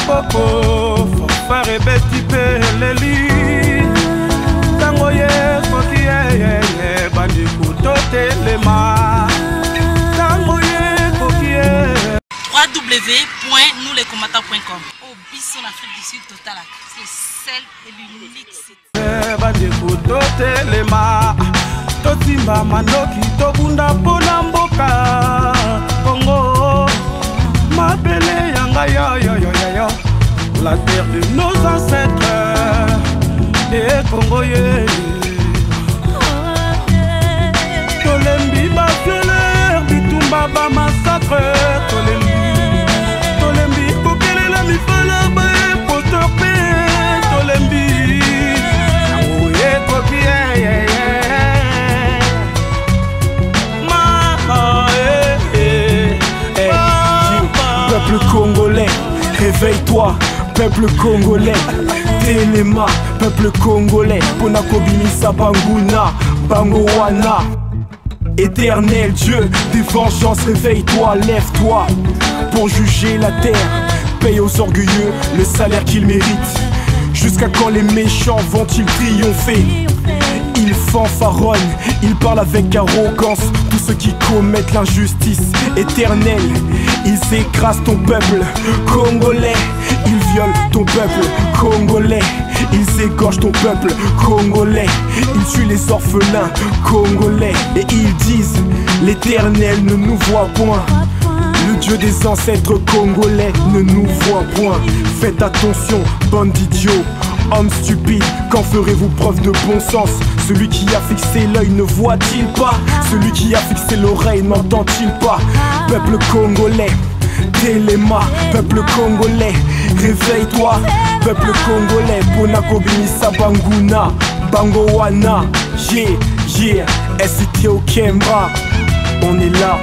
popo Fofare beti peleli Tango ye foki ye Bandi kutote lema Tango ye foki ye www.nouslescombattants.com. Au Bisson Afrique du Sud total. C'est le seul et l'unique site. Bandi kutote lema Totimba manoki tobunda pona mboka Congo Mabele yanga yo yo yo yo yo La terre de nos ancêtres Et Congo ye Tolembi ba violer Bitumba ba massacre Tolembi kokele la mifala ba Poster pe Tolembi Oye kopie Peuple congolais, réveille-toi, peuple congolais. Téléma, peuple congolais. Ponako Binisa Banguna, Bangowana. Éternel Dieu des vengeances, réveille-toi, lève-toi pour juger la terre. Paye aux orgueilleux le salaire qu'ils méritent. Jusqu'à quand les méchants vont-ils triompher? Ils fanfaronnent, ils parlent avec arrogance. Tous ceux qui commettent l'injustice éternelle, ils écrasent ton peuple congolais. Ils violent ton peuple congolais. Ils égorgent ton peuple congolais. Ils tuent les orphelins congolais. Et ils disent, l'Éternel ne nous voit point. Le Dieu des ancêtres congolais ne nous voit point. Faites attention, bande d'idiots, hommes stupides, quand ferez-vous preuve de bon sens? Celui qui a fixé l'œil ne voit-il pas? Celui qui a fixé l'oreille n'entend-il pas? Peuple congolais, Téléma, peuple congolais, réveille-toi. Peuple congolais, Ponako Binisa Banguna, Bangowana, yeah, yeah, SIT au Kemba, on est là.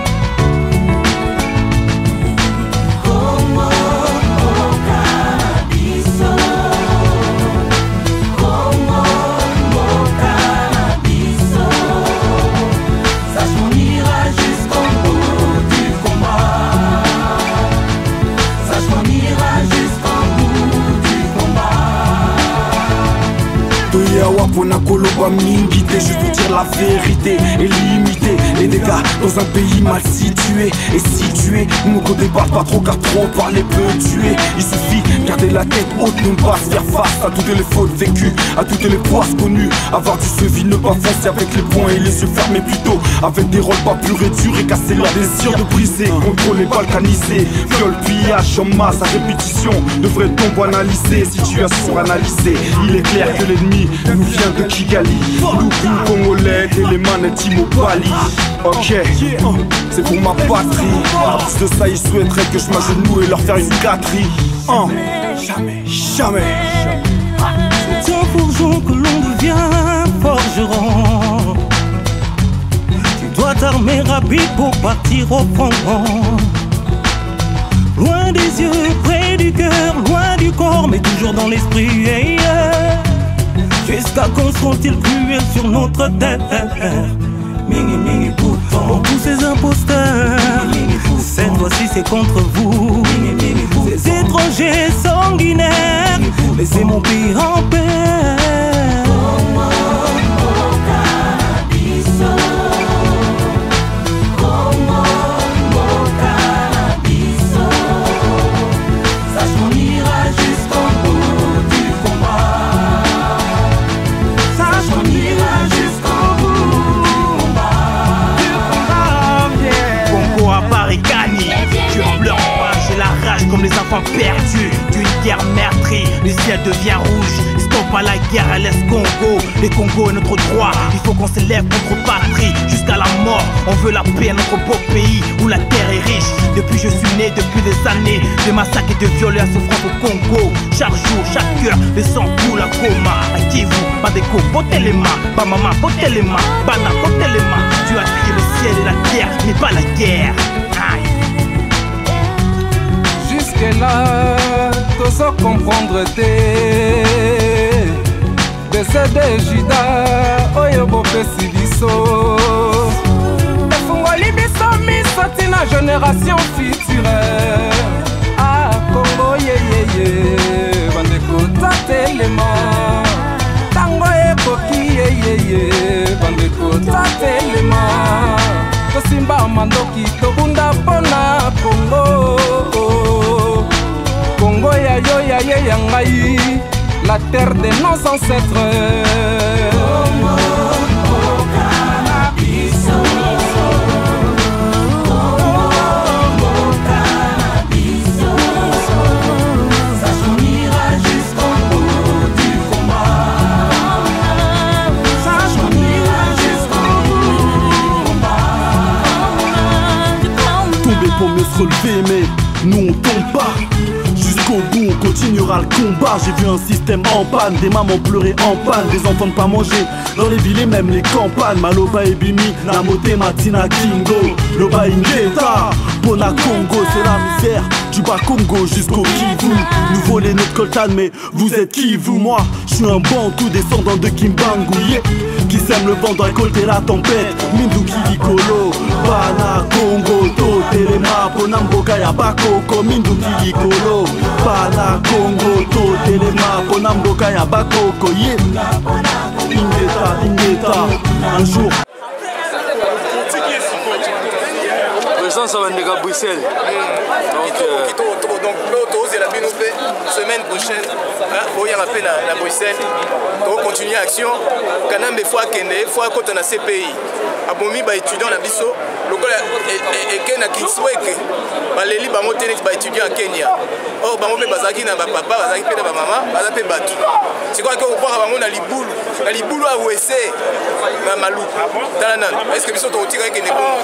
Pona koloba mingi, juste pour dire la vérité et limiter les dégâts dans un pays mal situé et situé. Nous ne déballe pas trop car trop parler peut tuer. Il suffit de garder la tête haute, ne pas se faire face à toutes les fautes vécues, à toutes les poisses connues. Avoir du sevi, ne pas foncer avec les poings et les yeux fermés plutôt. Avec des rôles pas purs et durs et casser leur désir de briser. Contrôler, balkaniser, viol, pillage en masse à répétition. Devrait-on analyser, situation analysée? Il est clair que l'ennemi nous vient de Kigali, Loukou, Congolais, Téléman et Timo Bali. Ok, c'est pour ma patrie. À plus de ça, ils souhaiteraient que je m'agenouille et leur faire une gâterie. Jamais, jamais. C'est un forgeron que l'on devient forgeron. Tu dois t'armer rapide pour partir au front. Loin des yeux, près du cœur, loin du corps, mais toujours dans l'esprit. Jusqu'à quand seront-ils cruels sur notre terre? Mini mini bouton, tous ces imposteurs. Cette fois-ci c'est contre vous. Ces étrangers sanguinaires, laissez mon pays en paix. Comme les enfants perdus d'une guerre meurtrie, le ciel devient rouge. Stop à la guerre à l'Est Congo. Les Congo est notre droit. Il faut qu'on s'élève contre patrie jusqu'à la mort. On veut la paix à notre beau pays où la terre est riche. Depuis je suis né, depuis des années, de massacres et de viols à souffrance au Congo. Chaque jour, chaque heure, le sang coule à coma. À Kivu, Badeko, potez les mains. Bamama, potez les mains. Bana, potez les mains. Tu as crié le ciel et la terre, mais pas la guerre. Aïe. Jusque-là, tozo comprendre te Desede Jida, oyo bopesi biso Efungoli biso miso tina génération future Ah, Congo, yeah, yeah, la terre de nos ancêtres. Pour mieux se relever, mais nous on tombe pas. Jusqu'au bout on continuera le combat. J'ai vu un système en panne, des mamans pleurer en panne, des enfants ne pas manger dans les villes et même les campagnes. Maloba et Bimi, Namote, Matina, Kingo, Loba Ingeta, Bona Congo, c'est la misère du bas Congo jusqu'au Kivu. Nous voler notre coltan, mais vous êtes qui vous? Moi, je suis un bantou descendant de Kimbangu, yeah, qui sème le vent dans récolter la tempête. Minduki Likolo, Bana Congo, To Telema, Ponamboka ya Bakoko. Minduki Likolo, Bana Congo, To Telema, Ponamboka ya Bakoko, yeah. Ingeta, Ingeta, un jour. Ça va venir à Bruxelles. Donc l'auto, c'est la semaine prochaine. Pour y rappeler la Bruxelles. Donc continuer l'action. Quand même, il faut qu'on ait un CPI. Abomi, étudiant à Bisso. Le gars est Kenya Kinsweke. Les libres étudiants à Kenya. Or, bazaki na papa, bazaki na maman, bazaki batu. C'est quoi que vous parlez à Liboulou? À Liboulou à Ouessé, à Malou. Est-ce que Bisso te retire avec les bons?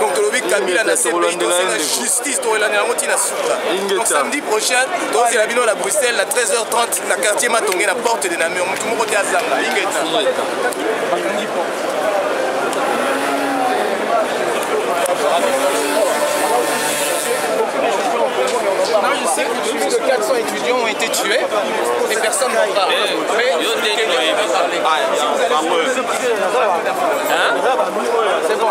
Donc, tu as Kabila na CPI, donc c'est la justice, tu as la moitié na souka. Donc, samedi prochain, donc c'est la ville à Bruxelles, à 13h30, la quartier Matongé, la porte de Namur. Tout le monde est à Zamba. Non, je sais que plus de 400 étudiants ont été tués et personne n'en parle. Mais quelqu'un va parler. C'est bon.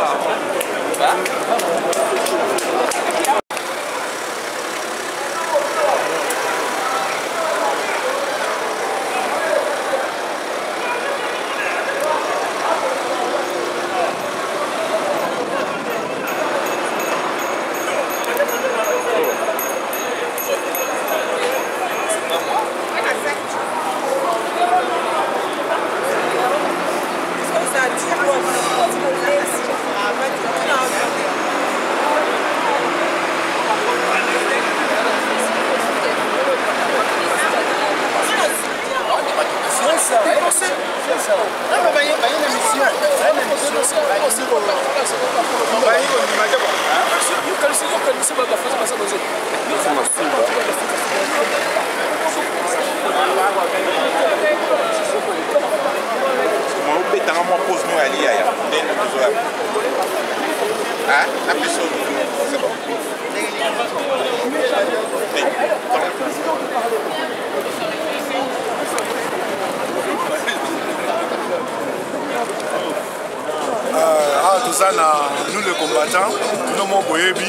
Nous les combattants, nous sommes boyebi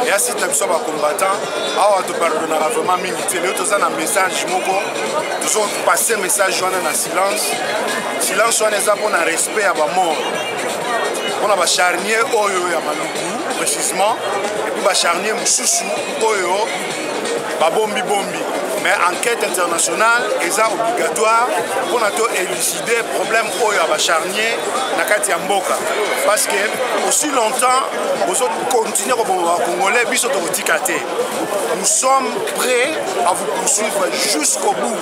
et ainsi nous sommes combattants. Alors tu pardonneras vraiment militaire. Nous avons un message moko, nous avons passé message joint dans silence. Silence on est pour un respect à la mort. On a un charnier oyo ya maluku précisément et puis un charnier mususu oyo babombi bombi. Mais enquête internationale est obligatoire pour élucider le problème de charnier dans la mboka. Parce que aussi longtemps, vous continuez à Congolais, nous sommes prêts à vous poursuivre jusqu'au bout.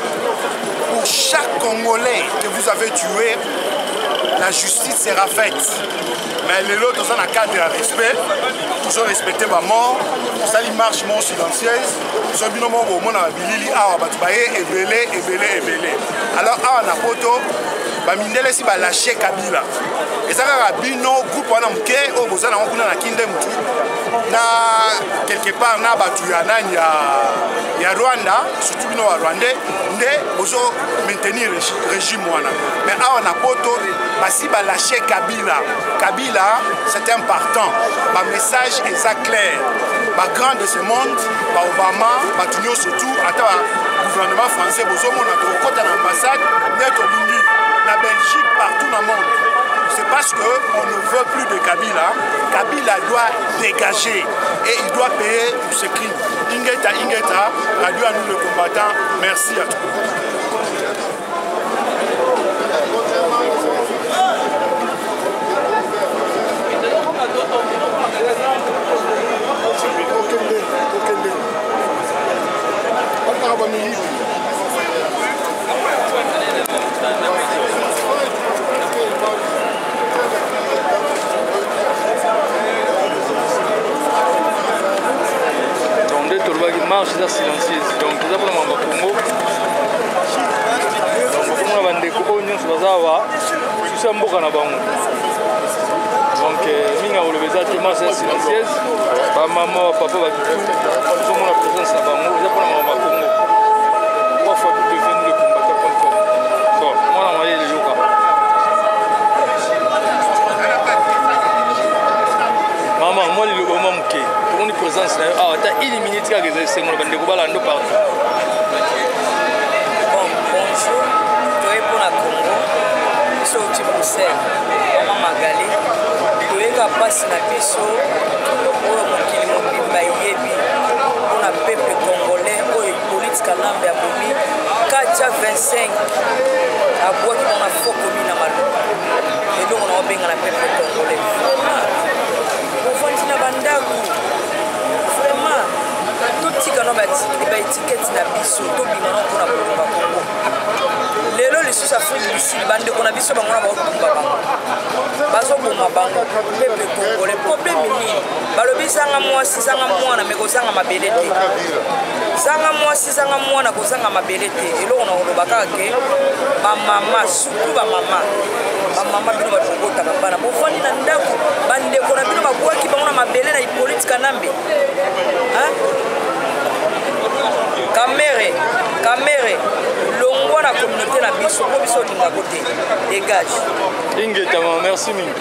Pour chaque Congolais que vous avez tué, la justice sera faite. Mais les autres, dans un cadre de respect, nous avons respecté ma mort, ça une marche silencieuse, nous avons dit non, alors, à Napoto, Mindele si ba lâché Kabila. Et ça a bino groupe wana mke o bozana nguna na kinde mutu na quelque part na batu ya Rwanda, surtout bino wa Rwandais, nde bozo maintenir régime wana. Mais à Napoto, basi ba lâché Kabila. Kabila, c'est important. Ba message est clair. Ba grand de ce monde, ba Obama, ba tunyo surtout ata gouvernement français bozo mona to kota na ambassade neto lingi. La Belgique, partout dans le monde. C'est parce qu'on ne veut plus de Kabila. Kabila doit dégager et il doit payer pour ses crimes. Ingeta, Radio à nous le combattant. Merci à tous. marche silencieuse donc eza mpona mamba Congo donc na bandeko oyo nyonso baza awa susa mboka na bango donc mingi akoloba eza te marche silencieuse bamama bapapa bakitu tozomona présence na bango eza mpona mamba Congo 3 fois plus devenu le combattant.com bon mwana mayele yoka mama moi liloba mwa moke tomoni présence na yo awa ata éliminé tikaka eza esengola bandeko balando partout. Bon, bonjour, toye mpona Congo biso outi Bruxelles mama Magali toyeka mpasi na biso oyo mokili mobimba yebi mpona peuple congolais oyo politika lambe abomi katia 25 abwaki mpona fokomi na maloba elongo na obenga na peuple congolais ovandi na bandako vraiment totika no baetikete na biso tobima no mpona kolomba Congo lelo lisusu Afrique du Sud bandeko na biso bango na baotumba bango bazoboma bango peuple congolais problème nini balobi zanga mwasi zanga mwana me kozanga mabele te zanga mwasi zanga mwana kozanga mabele te eloko na koloba kaka ke bamama surtout bamama bino batokotaka bana bovandi na ndako bandeko na bino babwaki bango na mabele na Hippolyte Kanambe Kamere longwa na communauté na biso po biso linga kote dégage ingeta merci mingi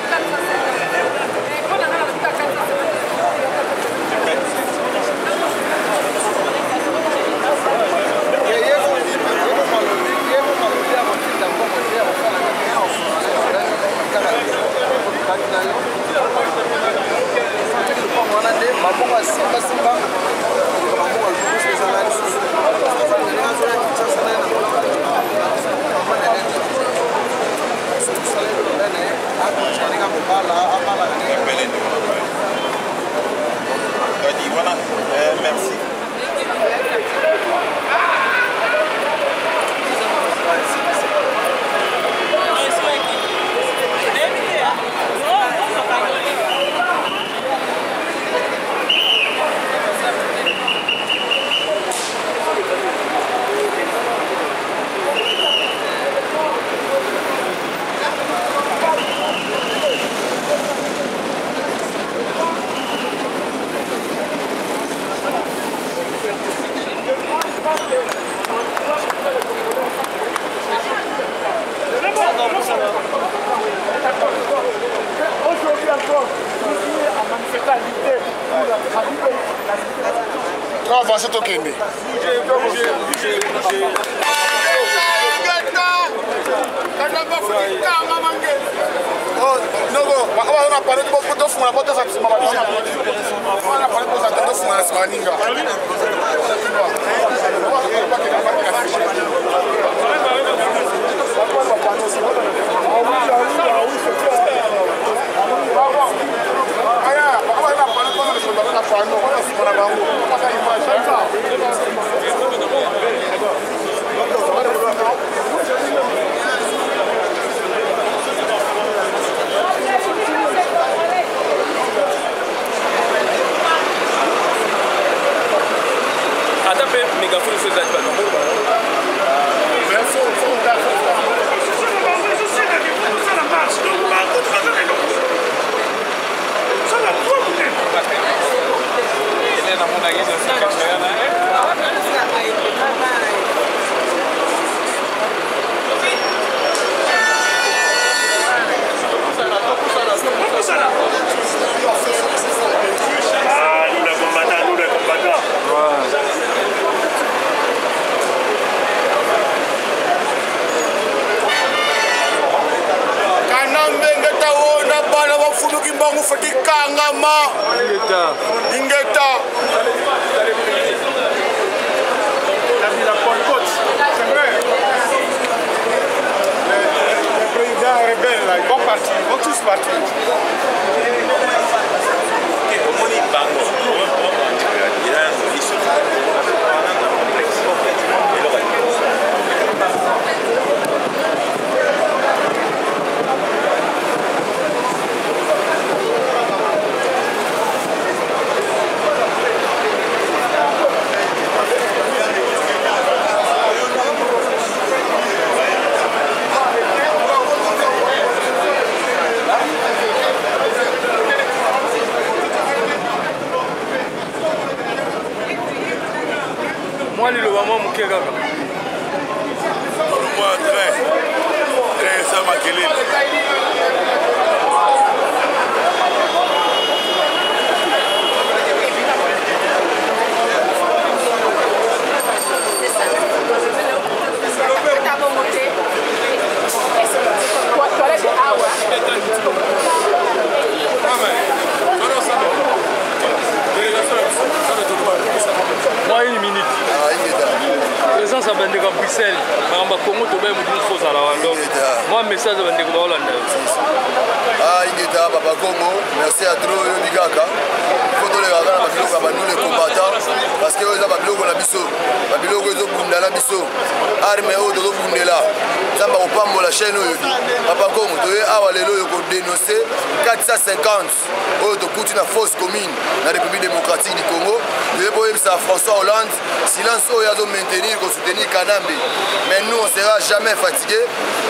Merci. Aujourd'hui encore, continuer à manifester à l'idée pour la traduire. Quand avancer ton Kéné. On a parlé de beaucoup de fonds, on a parlé de ça. On a parlé de ça, de fonds, Ingeta. La Pol-Pot, c'est vrai. Les présidents rebelles, là, ils vont partir, ils vont tous partir. Moi, le maman mouké kaka. Moi, très ça m'a gueulé. Moi, une minute. Présence à Bandega Bruxelles. Par Congo, tu vas me dire chose à la Wando. Moi, message à Bandega Hollande. Ah, Ingeta, Papa Congo, merci à trop, Yomigaka. Il faut les regarder, nous les combattants. Parce que nous avons Babiloko na biso. Babiloko ils ont boumé la biso. Arme au dos boumé là. Ça va pas la chaîne. Papa Congo, tu es à Walelo, il faut dénoncer 450. Oh, tu coûtes une fausse commune dans la République démocratique du Congo. Tu es pour François Hollande. Silence, il y a de maintenir, de soutenir Kanambe. Mais nous, on ne sera jamais fatigué.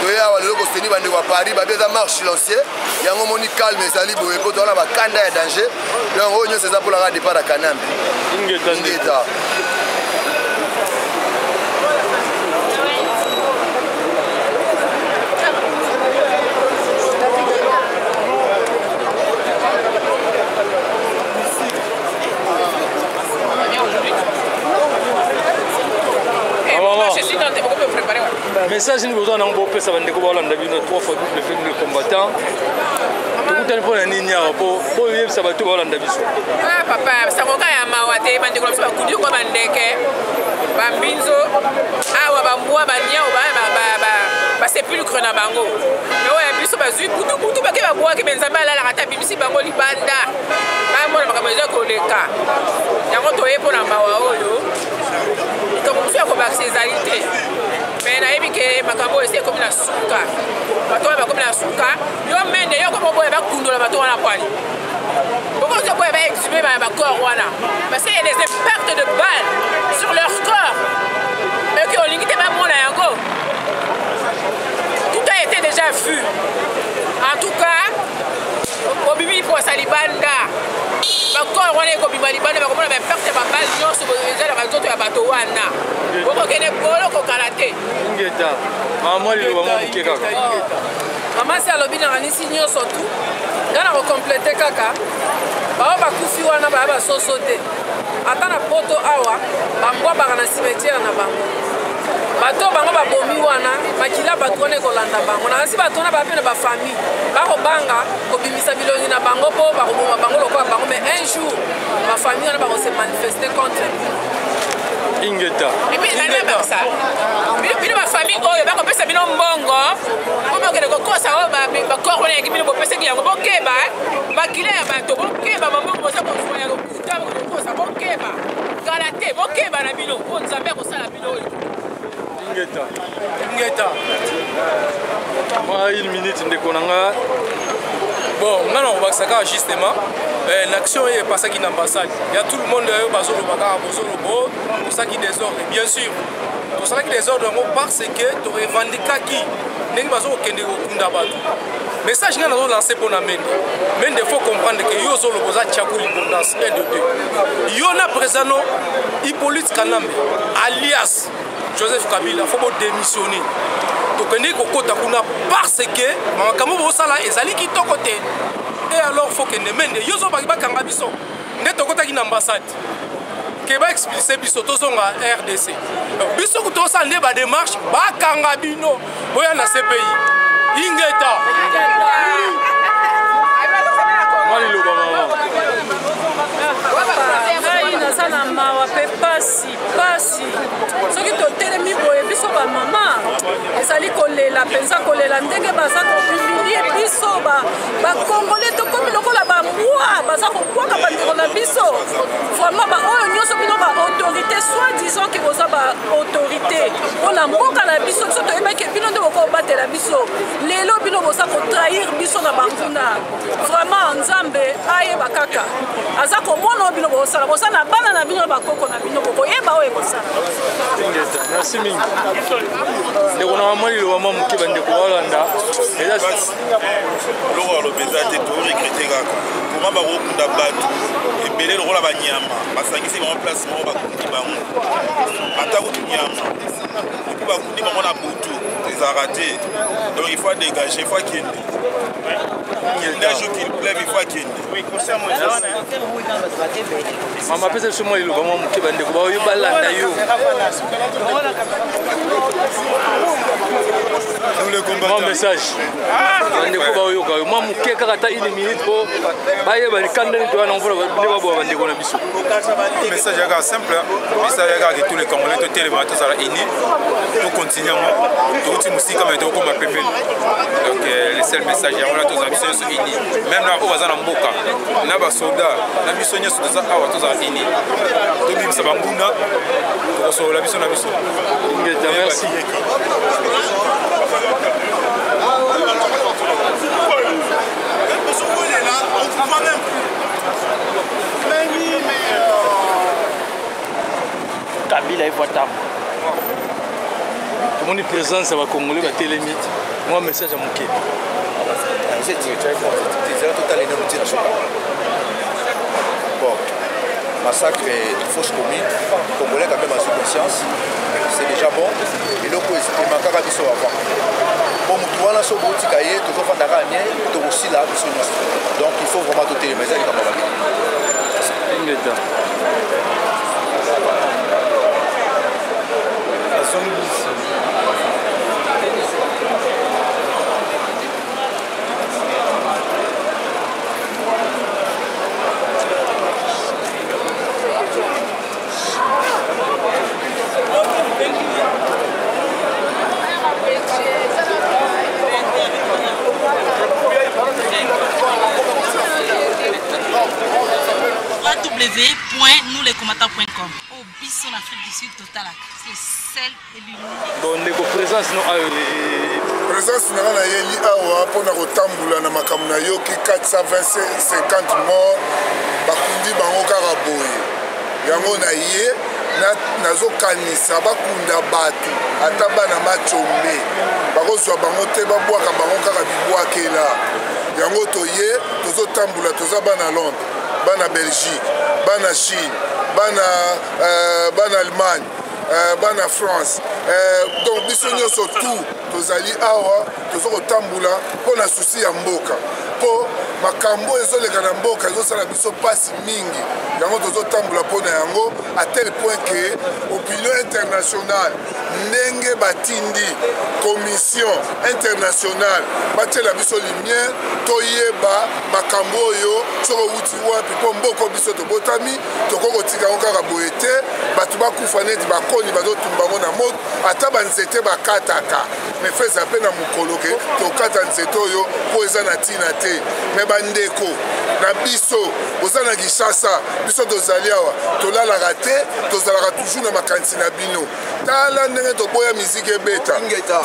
Tu es à Walelo, pour soutenir Paris. Il y a une marche silencieuse. Il y a un moment calme, mais ça libre. Il y a un danger. Donc, c'est ça pour la départ à Kanambe. Ingeta. Message ni besoin d'un beau pèse avant de couper la vie notre 3 fois le film de combattant. Tout téléphone est ninia pour vivre ça va tout Hollande biso. Ah papa, ça va quand mawate bande ko ba kudio ko bandeke. Bambinzo awa bambwa banya ba sepulcre na bango. Mais ouais biso bazui kutu ba ke ba boa ke benzamba la rata bimisi bango libanda. Ba mona makameza ko leka. Yango toye pona mawa oyo. Comme tu as combattu ces alités. Mais nayebi ke makambo ese comme la suka. Bato ba comme la suka. Yo mende yo comme boye ba kundola bato wana kwani. Pourquoi tu peux exhumer ma corps wana? Parce qu'il y a des pertes de balles sur leur corps. Mais qui ont limité même mon yango. Tout a été déjà vu. En tout cas, au bibi pour salibanda. Ma corps wana ko bima libanda ba komona ba perte ba balle nyonso eza na bato ya bato wana. Boko kene bolo ko karaté. Ingeta. Maman li maman muke kaka. Maman c'est alobi na nisi nyonso tout. Ngana ko compléter kaka. Ba bakufi wana ba soso te. Ata na poto awa bambwa baka na cimetière na bango. Bato bango babomi wana bakila bato wana kolanda bango. Na kasi bato wana ba pe na ba famille. Ba ko banga ko bimisa bilongi na bango po ba ko boma bango lokwa bango mais un jour ma famille wana ba ko se manifester contre Ingeta. Et puis la même ça. Bino ma famille oyo ba ko pesa bino mbongo. Ko ba ko kosa o ba corps wana ngi bino bo pesa ki yango bokeba. Bakila ya bato bokeba maman ko sa ko soya ko kuta ko sa bokeba. Galate bokeba na bino ko nzambe ko sala bino oyo. Ingeta. Moi une minute ndeko nanga. Bon, maintenant on va savoir justement l'action est passée qui n'ambassade. Il y a tout le monde qui pour ça qui désordre. Bien sûr, pour ça qui désordre parce que tu revendiques qui mais ça je vais lancer pour la main. Mais il faut comprendre que yo solo boza tchakou l'indépendance 1 de 2. Yo na présent Hippolyte Kanambe alias Joseph Kabila faut démissionner. Donc on est kokota kuna parce que makambo bosala ezali kitoko te. Et alors faut que nemende yo zo ba kanga biso. Neto kota ki na ambassade. Que va expliquer biso to zonga RDC. Biso ko to sala ba démarche ba kanga bino boya na CPI. Ingeta. Mali lo ba na mawa pe pasi soki totelemi boye biso bamama ezali kolela mpenza kolela ndenge baza kohumilie biso bakongole tokomi lokola bambwa baza kokwaka bandeko na biso vraiment baoyo nyonso bino baautorité soit disant ke boza baautorité mpona mboka na biso biso toyebaki bino nde bokobatela biso lelo bino boza kotrahir biso na banguna vraiment nzambe ayeba kaka aza komona bino bosala bosala bana na bino bakoko na bino bokoyeba oyo ekosala. Merci mingi. Ndeko na mama lilo mama muke bandeko Hollanda. Eza loko lobeza te to regrette kaka. Comment ba kokunda bato ebele lokola banyama basangisi ba place moko bakundi bango. raté. Donc il faut dégager, il faut qu'il neige ou qu'il pleuve, il faut qu'il oui, concernant moi. Maman pesa sur moi il va moi muke bande ko ba yo balanda yo. Nous les combattants. Mon message. Bande ko ba yo ka moi muke kaka ta 1 minute ko ba ye ba kanda ni to na mvula ba ba bande ko na biso. Message est simple. Message est que tous les Congolais tout les matins sont unis. Tout continue tout petit musique comme tout comme pépé. Donc le seul message on a tous ambitions unis. Même là au bazana mboka. Na ba soldats, na biso nyeso za awa tous unis. To bimisa banguna. To so la biso na biso. Merci. Kabila Ivoitam. Tout le monde est présent, ça va Congolais, va télémite. Moi, message à mon quai. Bon, massacre et fausse commune, Congolais quand même en conscience, c'est déjà bon. Et le coup, il manque à biso avant. Bon, nous avons ce petit cahier, toujours faire d'arrêt, tout aussi là, donc il faut vraiment tout les messages dans la vie. www.nouslescombattants.com. Au Bisson Afrique du Sud total, c'est le seul et l'unique. Bon, les présence non présence na la yeli awa pona kotambula na makambo na yo ki 450 morts bakundi bango kaka boye yango na ye nazokanisa bakunda bato ata bana machombe bakozwa bango te babwaka bango kaka bibwakela yango toye tozotambula toza bana Londres bana Belgique bana Chine bana Allemagne bana France donc biso nyonso tout tozali awa tozokotambula mpo na susi ya mboka mpo makambo ezoleka na mboka ezosala biso pasi mingi yango tozotambula mpo na yango à tel point que opinion internationale ndenge batindi commission internationale batiela biso lumière toyeba makambo oyo soko wuti wapi mpo mboka biso tobotami tokokotika yango kaka boye te bato bakufa neti bakoni bazotumba yango na moto ata banzete bakataka me feza mpe na mokolo ke tokata nzete oyo mpo eza na ntina te me bandeko na biso oza na Kinshasa biso tozali awa tolalaka te tozalaka toujours na makanisi na bino tala ndenge toboya miziki ebeta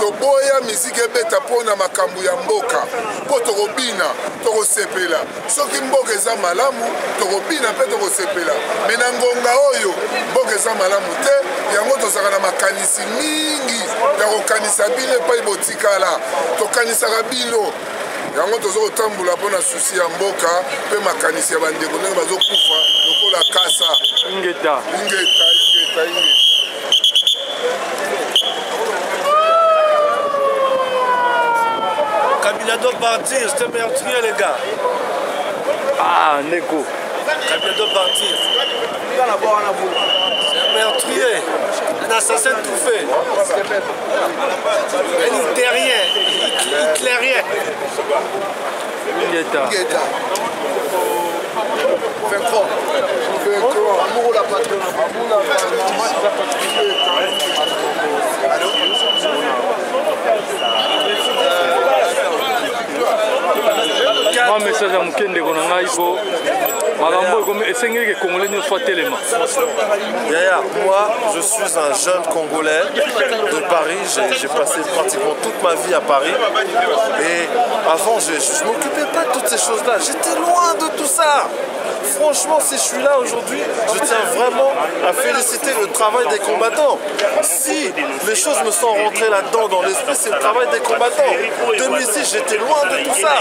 toboya miziki ebeta mpo na makambo ya mboka mpo tokobina tokosepela soki mboka eza malamu tokobina mpe tokosepela me na ngonga oyo mboka eza malamu te yango tozalaka na makanisi mingi ya kokanisa bino epai botikala tokanisaka bino yango tozokotambola mpo na susi ya mboka mpe makanisi ya bandeko ndenge bazokufa lokola kasa ingeta. Kabila doit partir, c'est un meurtrier les gars. Ah, Neko. Kabila doit partir. C'est un meurtrier, un assassin tout fait. Un hitlérien. Amour la patrie. Moi message à mukende kona ngai po makambo comme esengeli ke congolais nyonso atelema. Yaya, moi je suis un jeune congolais de Paris, j'ai passé pratiquement toute ma vie à Paris et avant je m'occupais pas de toutes ces choses là, j'étais loin de tout ça. franchement, si je suis là aujourd'hui, je tiens vraiment à féliciter le travail des combattants. Si les choses me sont rentrées là-dedans dans l'esprit, c'est le travail des combattants. 2006, j'étais loin de tout ça.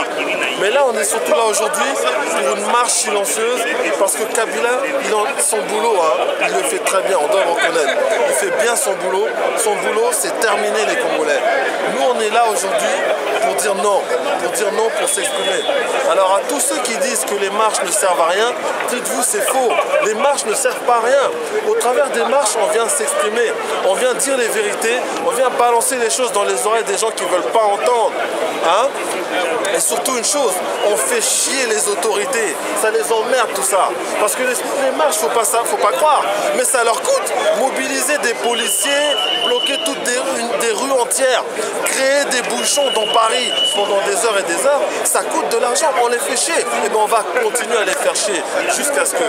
Mais là, on est surtout là aujourd'hui pour une marche silencieuse parce que Kabila, il a son boulot, hein, il le fait très bien, on doit le reconnaître. Il fait bien son boulot. Son boulot, c'est terminer les Congolais. Nous, on est là aujourd'hui pour dire non, pour s'exprimer. Alors à tous ceux qui disent que les marches ne servent à rien, dites-vous c'est faux. Les marches ne servent pas à rien. Au travers des marches, on vient s'exprimer, on vient dire les vérités, on vient balancer les choses dans les oreilles des gens qui ne veulent pas entendre. Hein? Et surtout une chose, on fait chier les autorités. Ça les emmerde tout ça. Parce que les marches, faut pas croire. Mais ça leur coûte. Mobiliser des policiers, bloquer toutes des rues entières, créer des bouchons dans Paris pendant des heures et des heures, ça coûte de l'argent, on les fait chier. Et bien on va continuer à les faire chier jusqu'à ce que...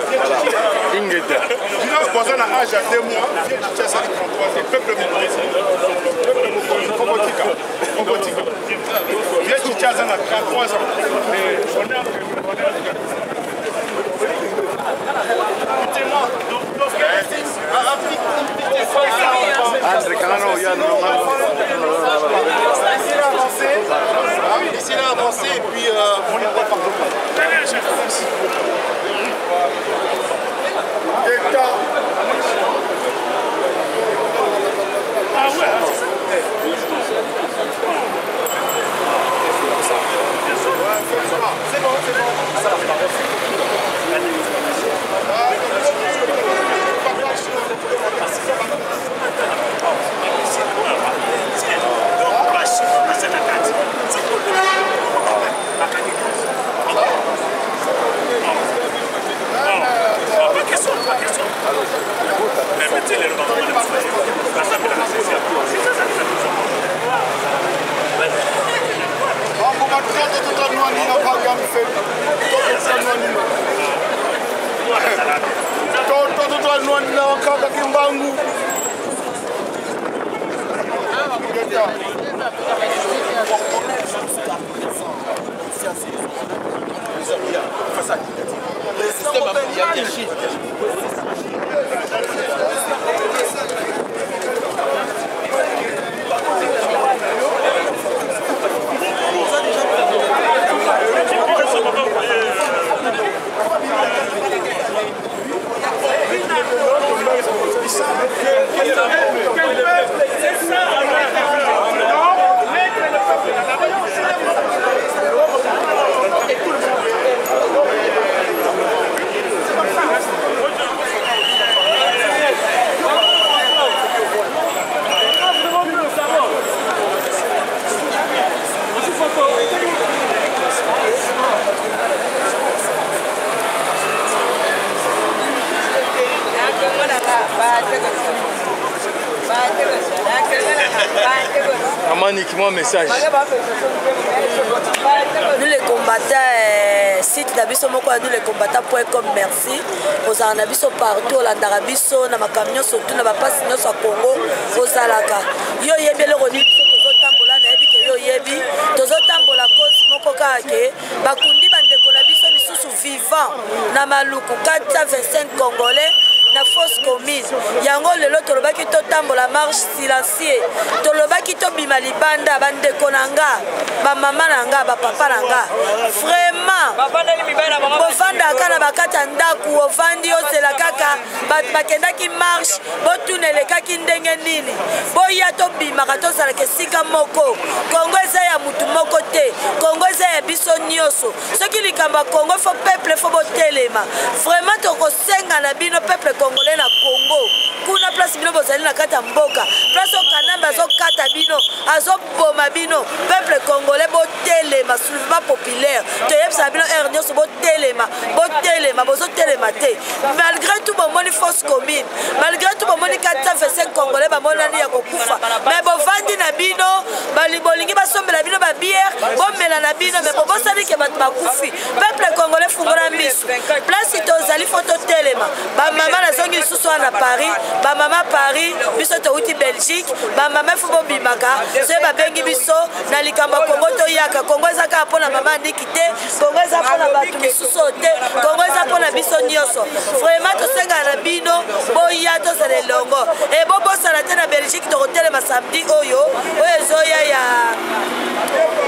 Ici, là, avancer et puis on est pas partout. Ah ouais. C'est bon, c'est bon. Amaniquement message. Nous les combattants, site d'Abisso Moko, nous les combattants.com, merci. Aux Anabisso partout, aux Landarabisso, na camion surtout, na passe nous au Congo, aux Alaka. Yo yebi le roni, tozo tambola na yebi ke yo yebi, tozo tambola cause moko kake, bakundi bandeko na biso lisusu vivant na maluku 425 Congolais. Na fausse commune yango lelo tolobaki totambola marche silencieux tolobaki tobima libanda bandeko nanga bamama nanga bapapa nanga vraiment bovandaka na bakata ndaku ovandi ozela kaka bakendaki marche botunelekaki ndenge nini boya tobimaka tozalaka esika moko Kongo eza ya mutu moko te Kongo eza ya biso nyonso soki likambo ya Kongo fo peuple fo botelema vraiment tokosenga na bino peuple Congolais na Congo kuna place bino bozali na kata mboka place au Kanamba azokata bino azoboma bino peuple Congolais botelema soulèvement populaire toyebisa bino nyonso botelema bozotelema te malgré tout bomoni fausse commune malgré tout bomoni 425 Congolais bamonani ya kokufa mais bovandi na bino bolingi basombela bino babière bomela na bino mais bobosali ke bato bakufi peuple Congolais fungula miso place tozali fo totelema bamama nazongi lisusu wana na Paris bamama Paris biso touti Belgique bamama fo bobimaka soki babengi biso na likambo ya Kongo toyaka Kongo eza kaka mpona mama ndiki te Kongo eza mpona bato misusu te Kongo eza mpona biso nyonso vraiment tosengana na bino boya tozala elongo e bobosana te na Belgique tokotelema samedi oyo ezoya ya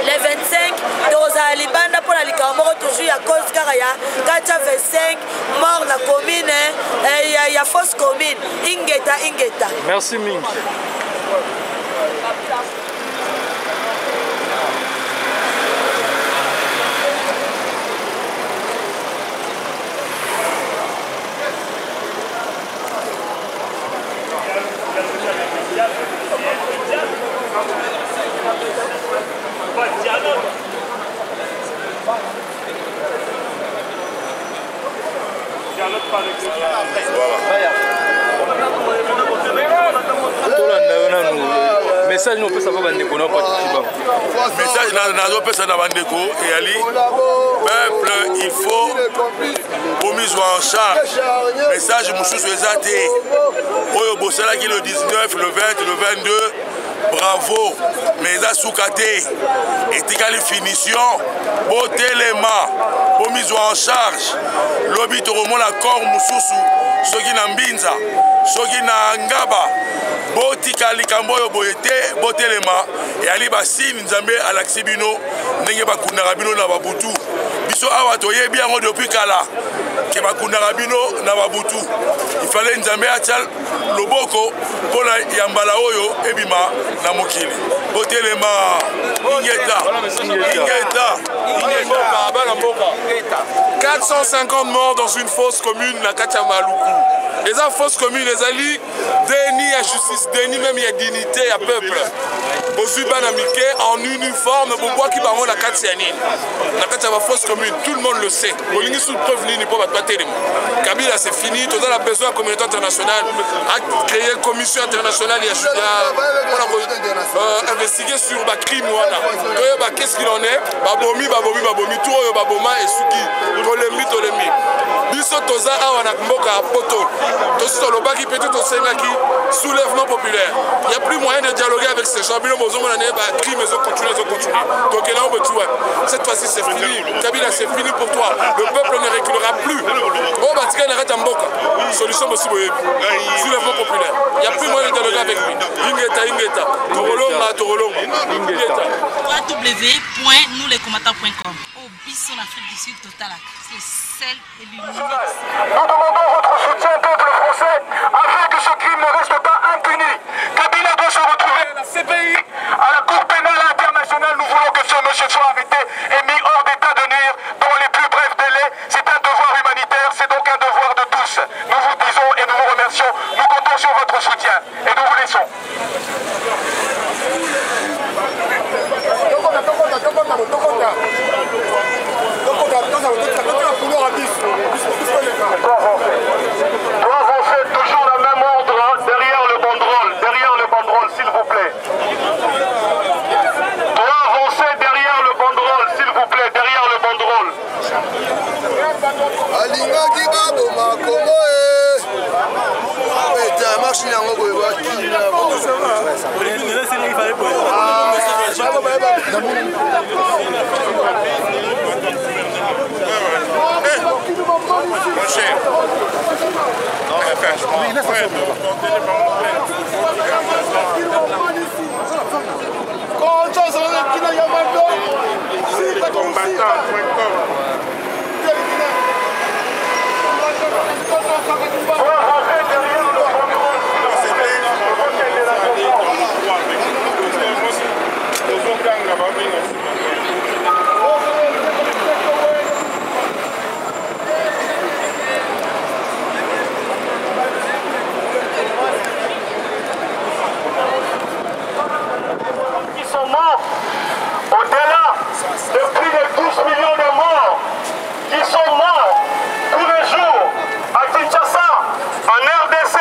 le 25 tokozala libanda mpona likambo moko toujours ya cause kaka ya 425 mort na commune ya fausse commune ingeta merci mingi message nous peut savoir bandeko na participer message na pesa na bandeko et ali peuple il faut remise en charge message mususu ezate oyo bosala ki le 19 le 20 le 22 bravo mais eza suka te etikali finition botelema bomise en charge lobi tokomona corps mususu soki na mbinza soki na ngaba botika likambo oyo boye te botelema eyali basini nzambe alakisi bino ndenge bakundaka bino na babutu biso awa toyebi yango depuis kala ke bakundaka bino na babutu ifale nzambe atia loboko mpona ya mbala oyo ebima na mokili botelema ingeta 450 morts dans une fosse commune na kati ya Maluku. Les fosses communes, les alliés, déni à justice, déni même à dignité à peuple. Aujourd'hui, Banamike en uniforme, pourquoi qui va la Katsianine. La Katsiana fosse commune, tout le monde le sait. Bolingi sous preuve ni pas battre. Kabila c'est fini, tout a besoin de la communauté internationale à créer une commission internationale pour investiguer sur le crime. Qu'est-ce qu'il en est? Babomi, tout le baboma et Suki, Tolemi. Biso toza awa na mboka poto. Tozo lobaki peut-être osengaki soulèvement populaire. Il n'y a plus moyen de dialoguer avec ces gens. Bino bozo mona ne ba crime zo continuer. Donc là on peut tout. Cette fois-ci c'est fini. Kabila c'est fini pour toi. Le peuple ne reculera plus. Oh batika na reta mboka. Solution possible. Soulèvement populaire. Il n'y a plus moyen de dialoguer avec lui. Ingeta. Torolonga. Ingeta. www.nouslescombattants.com. Au Bisson Afrique du Sud total. C'est celle et l'unique. Nous demandons votre soutien, peuple français, afin que ce crime ne reste pas impuni. Kabila doit se retrouver à la CPI, à la Cour pénale internationale. Nous voulons que ce monsieur soit arrêté et mis hors d'état de nuire dans les plus brefs délais. C'est un devoir humanitaire, c'est donc un devoir de tous. Nous vous disons et nous vous remercions. Nous comptons sur votre soutien et nous vous laissons. Doit avancer toujours le même ordre derrière le banderole, s'il vous plaît. Doit avancer derrière le banderole, s'il vous plaît, derrière le banderole. Alingaki babo makomo eta marche nango boye bakina Mon cher. Non mais franchement. Qui sont morts, au-delà de plus de 12 millions de morts qui sont morts tous les jours à Kinshasa, en RDC.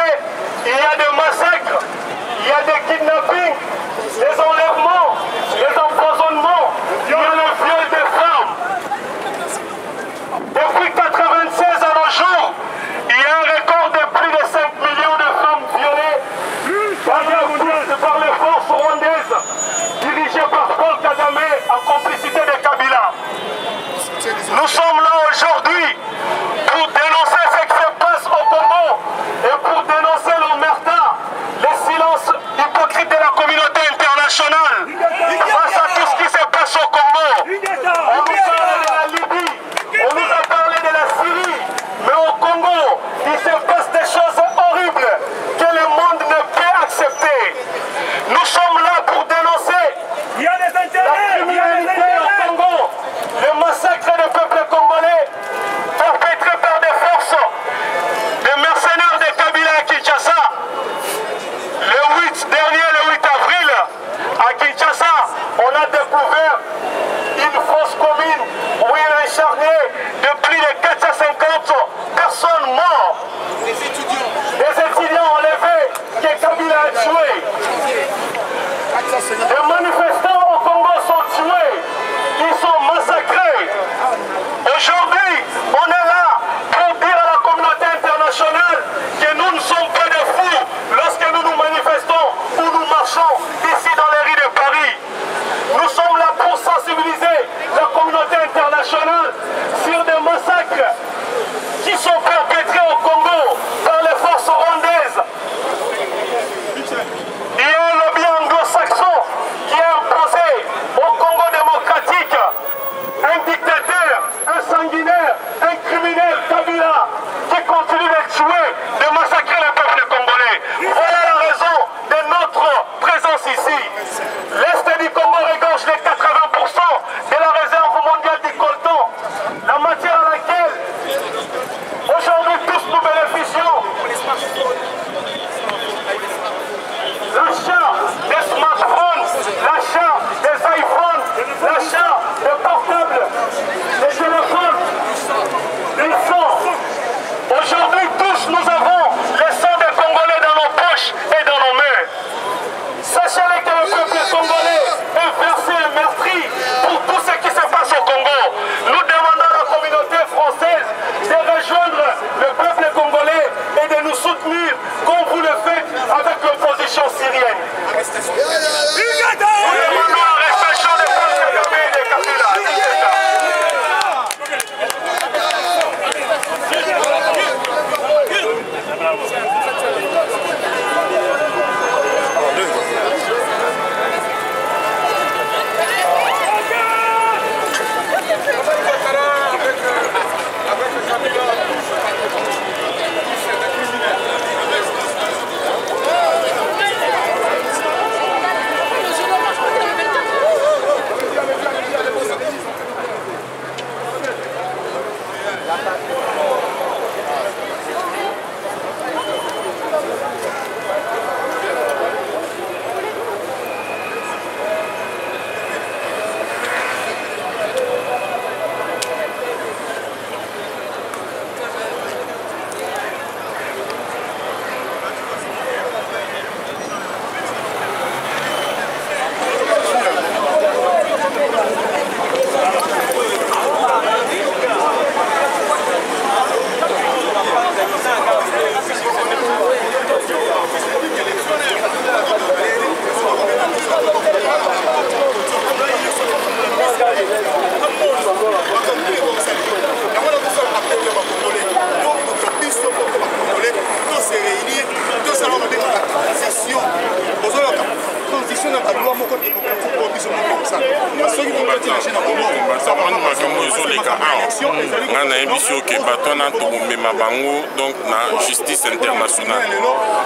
donc na justice internationale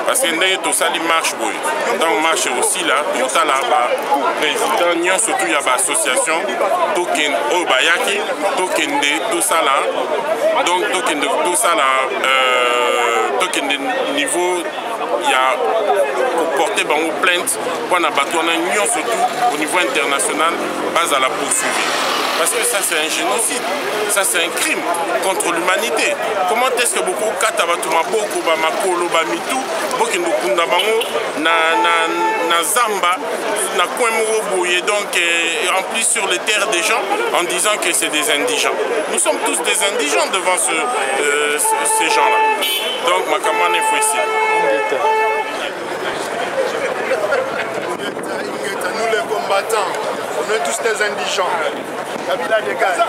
parce que ndenge tosali marche boye ntango marche aussi là totala président nyonso tu ya bassociation oyo bayaki tokende tosala donc tokende tosala tokende niveau ya koporte bango plainte mpona bato wana nyonso tu au niveau international bazala poursuivi. Parce que ça c'est un génocide, ça c'est un crime contre l'humanité. Comment est-ce que beaucoup katabatuma boko ba makolo ba mitu boki ndokunda bango na zamba na coin moko boye donc rempli sur les terres des gens en disant que c'est des indigents. Nous sommes tous des indigents devant ces gens-là. Donc makamane faut ici. Nous les combattants, on est tous des indigents. Kabila dégage.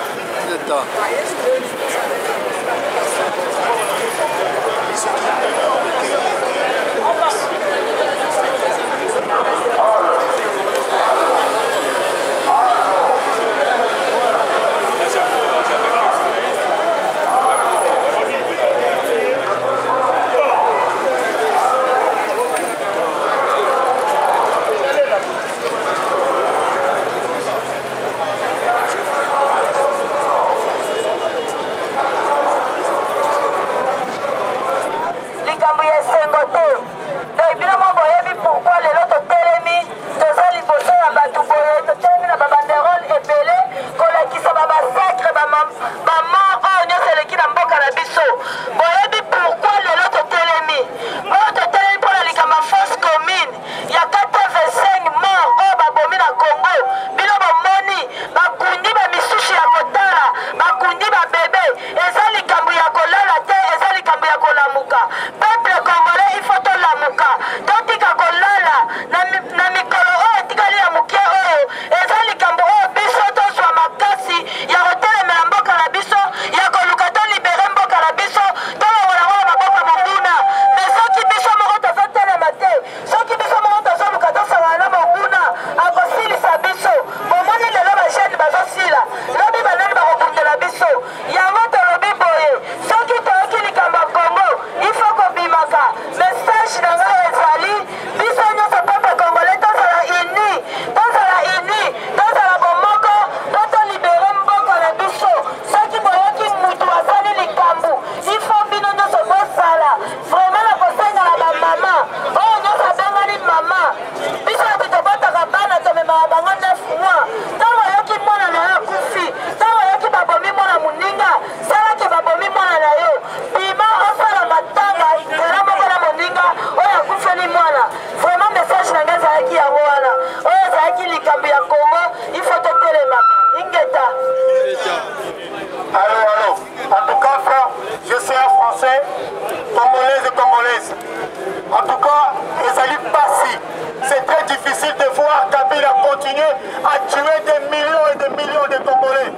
voir Kabila continuer à tuer des millions et des millions de Congolais.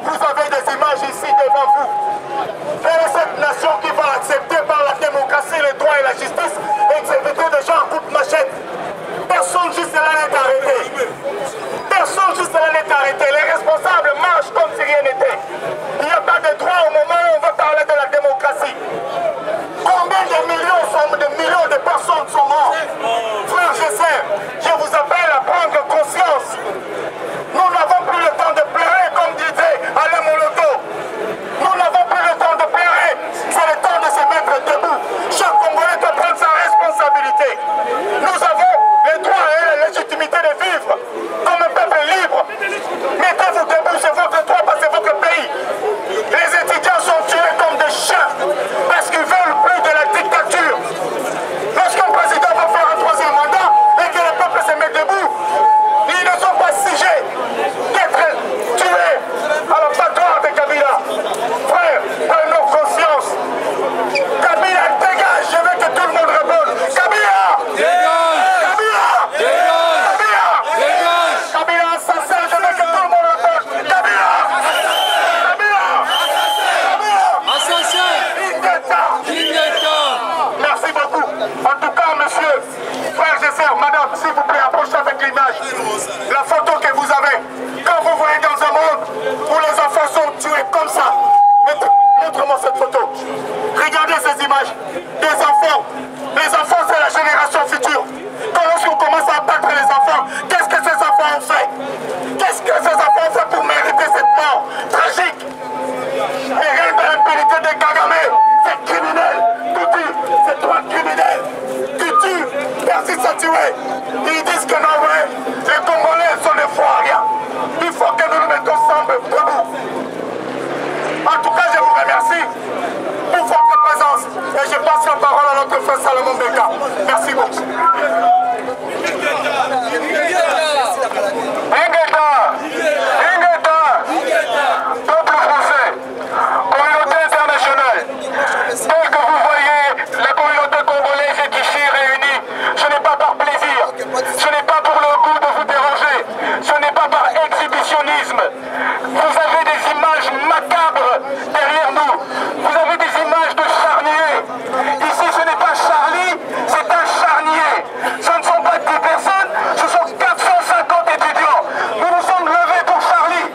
Vous avez des images ici devant vous. Quelle est cette nation qui va accepter par la démocratie, les droits et la justice exécuter des gens en coup de machette? Personne juste là n'est arrêté. Personne juste là n'est arrêté. Les responsables marchent comme si rien n'était. Il n'y a pas de droit au moment où on va parler de la démocratie. Combien de millions de personnes sont mortes? Frères et sœurs, je vous appelle à prendre conscience. Nous n'avons plus le temps de pleurer comme disait Alain Moloto. Nous n'avons plus le temps de pleurer. C'est le temps de se mettre debout. Chaque Congolais doit prendre sa responsabilité. Nous avons le droit et la légitimité de vivre comme un peuple libre. Mettez-vous debout, c'est votre droit, parce que c'est votre pays. Les étudiants sont tués comme des chiens parce qu'ils veulent plus de la dictature. Lorsqu'un président va faire un troisième mandat et que le peuple se met debout, ils ne sont pas sujets d'être tués à la patrouille de Kabila. Frère, prenons conscience. Kabila, dégage, je veux que tout le monde réponde. Kabila! Dégage! Kabila! Dégage! Kabila! Dégage! Kabila, assassin, je veux que tout le monde réponde. Kabila! Kabila! Kabila! Assassin! Indeta! Merci beaucoup. En tout cas, monsieur, frères et sœurs, madame, s'il vous plaît, approchez avec l'image. La photo que vous avez, quand vous voyez dans un monde où les enfants sont tués comme ça, montre-moi cette photo. Regardez ces images. Des enfants. Les enfants, c'est la génération future. Quand on commence à abattre les enfants, qu'est-ce que ces enfants ont fait? Qu'est-ce que ces enfants ont fait pour mériter cette mort tragique? Et rien de l'impunité de Kagame, c'est criminel. Tutu, c'est toi criminel. Tutu, persiste à tuer. Ils disent que non, ouais, les Congolais sont des fois rien. Il faut que nous nous mettons ensemble debout. En tout cas, je vous remercie pour votre présence et je passe la parole à notre frère Salomon Beka. Merci beaucoup. Peuple français, communauté internationale, tel que vous voyez, la communauté congolaise est ici réunie. Ce n'est pas par plaisir, ce n'est pas pour le goût de vous déranger, ce n'est pas par exhibitionnisme. Vous avez des images macabres derrière nous. Vous avez des images de charniers. Ici, ce n'est pas Charlie, c'est un charnier. Ce ne sont pas 10 personnes, ce sont 450 étudiants. Nous nous sommes levés pour Charlie.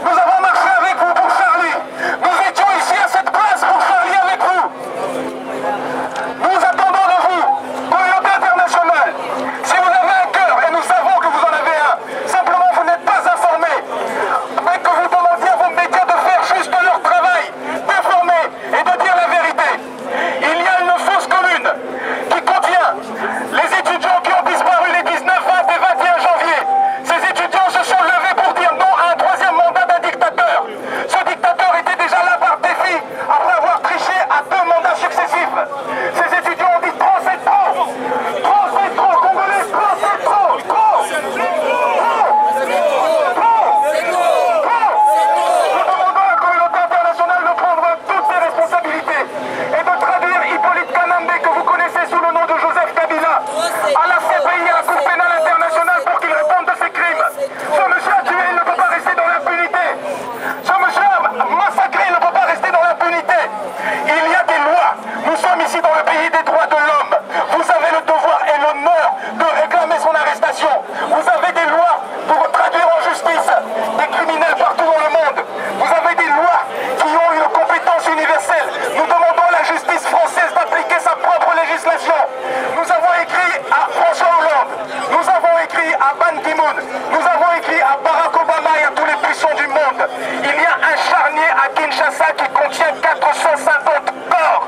Nous avons marché avec vous pour Charlie. Nous étions ici à cette place pour Charlie avec vous. Nous attendons de vous, communauté internationale. Si vous avez un cœur, et nous savons que vous en avez un, simplement vous n'êtes pas informés, mais que vous demandiez à vos médias de faire juste leur travail, d'informer et de dire la vérité. Il y a une fausse commune qui contient les étudiants qui ont disparu les 19, 20 et 21 janvier. Ces étudiants se sont levés pour dire non à un troisième mandat d'un dictateur. Ce dictateur était déjà là par défi après avoir triché à 2 mandats successifs. Ces étudiants ont dit trop c'est trop. Trop c'est trop. Congolais, trop c'est trop. Trop. Nous demandons à la communauté internationale de prendre toutes ses responsabilités et de traduire Hippolyte Kanambe, que vous connaissez sous le nom de Joseph Kabila, à la CPI, à la Cour pénale internationale, pour qu'il réponde de ses crimes. Ce monsieur a tué, il ne peut pas rester dans l'impunité. Ce monsieur a massacré, il ne peut pas rester dans l'impunité. Il y a des lois. Nous sommes ici dans le pays des droits de l'homme. Vous avez le devoir et l'honneur de réclamer son arrestation. Vous avez des lois pour traduire en justice des criminels partout dans le monde. Vous avez des lois qui ont une compétence universelle. Nous demandons à la justice française d'appliquer sa propre législation. Nous avons écrit à François Hollande, nous avons écrit à Ban Ki-moon, nous avons écrit à Barack Obama et à tous les puissants du monde. Il y a un charnier à Kinshasa qui contient 450 corps.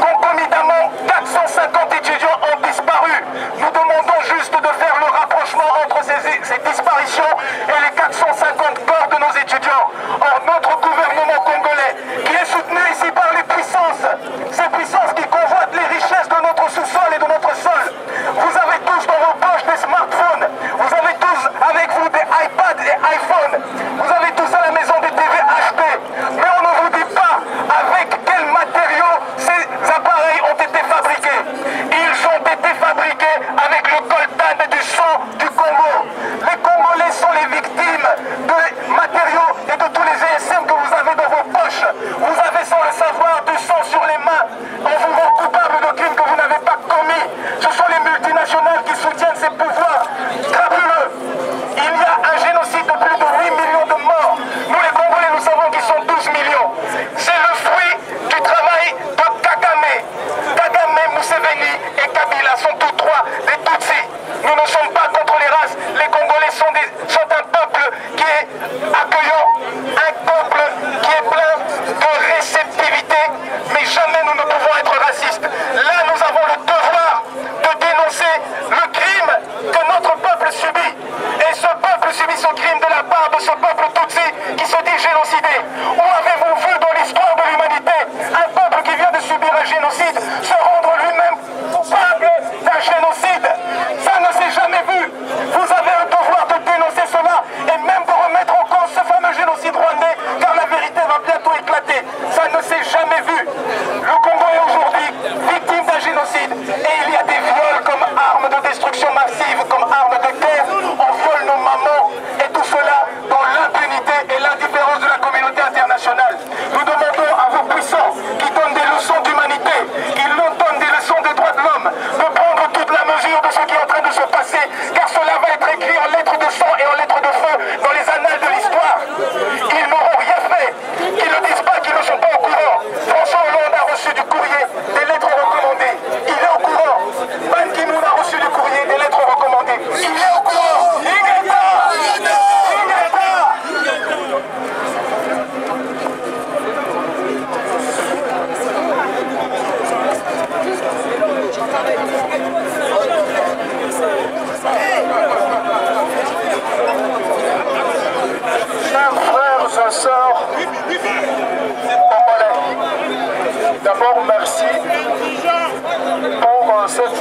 Concomitamment, 450 étudiants ont disparu. Nous demandons juste de faire le rapprochement entre ces disparitions et les 450 corps de nos étudiants. Or, notre gouvernement congolais, qui est soutenu ici par les puissances, ces puissances qui convoitent les richesses de notre sous-sol et de notre sol, vous avez tous dans vos poches des smartphones, vous avez tous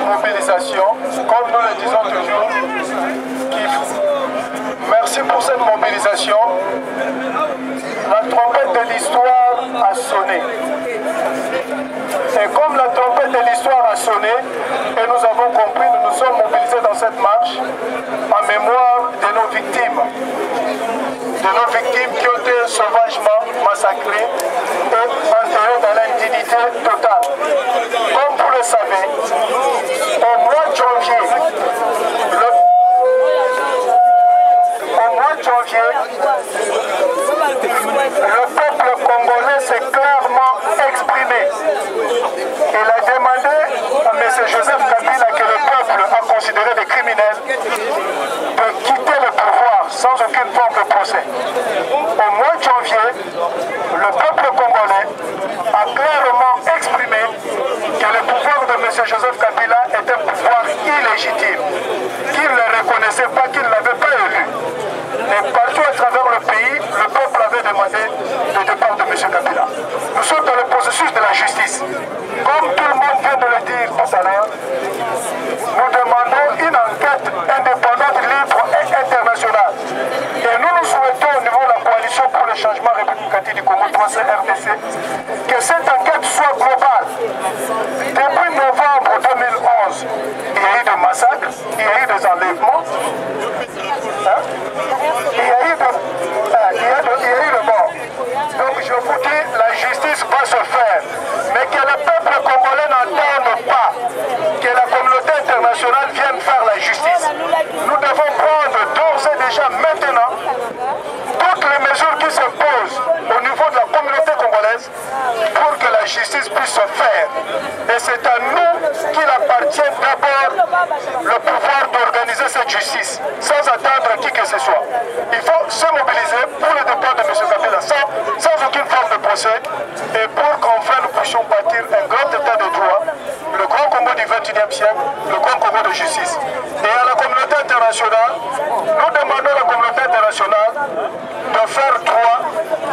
mobilisation, comme nous le disons toujours, merci pour cette mobilisation. La trompette de l'histoire a sonné. Et comme la trompette de l'histoire a sonné, et nous avons compris, nous nous sommes mobilisés dans cette marche en mémoire de nos victimes qui ont été sauvagement massacrées et enterrées dans l'indignité totale. Comme vous le savez, au mois de janvier, le peuple congolais s'est clairement exprimé. Il a demandé à M. Joseph Kabila, que le peuple a considéré des criminels, de quitter le pouvoir sans aucune forme de procès. Au mois de janvier, le peuple congolais a clairement exprimé que le pouvoir de M. Joseph Kabila était un pouvoir illégitime, qu'il ne reconnaissait pas, qu'il ne l'avait pas élu. Et partout à travers le pays, le peuple avait demandé le départ de M. Kabila. Nous sommes dans le processus de la justice. Comme tout le monde vient de le dire tout à l'heure, nous demandons une enquête indépendante, libre et internationale. Et nous souhaitons au niveau de la coalition pour le changement républicain du Congo, 3CRDC, que cette enquête soit globale. Depuis novembre 2011, il y a eu des massacres, il y a eu des enlèvements, il y a eu de morts. Donc je vous dis, la justice va se faire. Mais que le peuple congolais n'entende pas que la communauté internationale vienne faire la justice. Nous devons prendre d'ores et déjà maintenant toutes les mesures qui se posent au niveau de la communauté congolaise pour que la justice puisse se faire. Et c'est à nous qu'il appartient d'abord le pouvoir d'organiser cette justice, sans attendre qui que ce soit. Il faut se mobiliser pour le départ de M. Kabila sans aucune forme de procès et pour qu'enfin nous puissions bâtir un grand état de droit, le grand Congo du XXIe siècle, le grand Congo de justice. Et à la communauté internationale, nous demandons à la communauté internationale de faire droit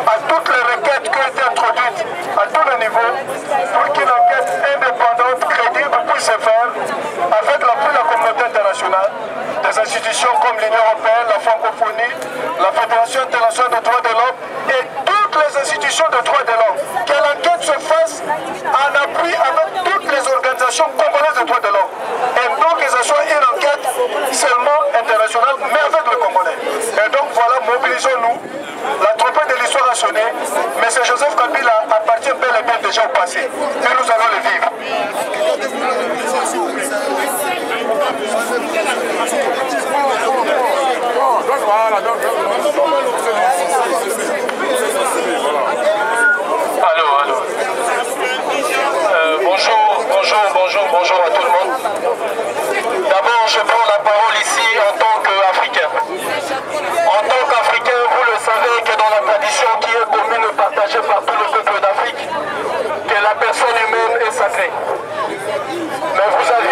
à toutes les requêtes qui ont été introduites à tous les niveaux pour qu'une enquête indépendante, crédible puisse se faire avec l'appui de la communauté internationale, des institutions comme l'Union européenne, la francophonie, la Fédération internationale des droits de l'homme et toutes les institutions de droits de l'homme. Que l'enquête se fasse en appui avec toutes les organisations congolaises de droits de l'homme. Et donc que ce soit une enquête seulement internationale, mais avec le Congolais. Et donc voilà, mobilisons-nous. La trompette de l'histoire a sonné, mais c'est Joseph Kabila appartient bel et bien déjà au passé. Et nous allons le vivre. Allô. Bonjour à tout le monde. D'abord, je prends la parole ici en tant qu'Africain. En tant qu'Africain, vous le savez que dans la tradition qui est commune et partagée par tout le peuple d'Afrique, que la personne humaine est sacrée. Mais vous avez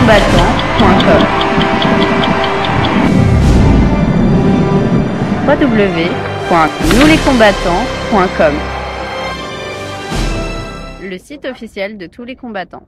combattants.com. www.nouslescombattants.com. Le site officiel de tous les combattants.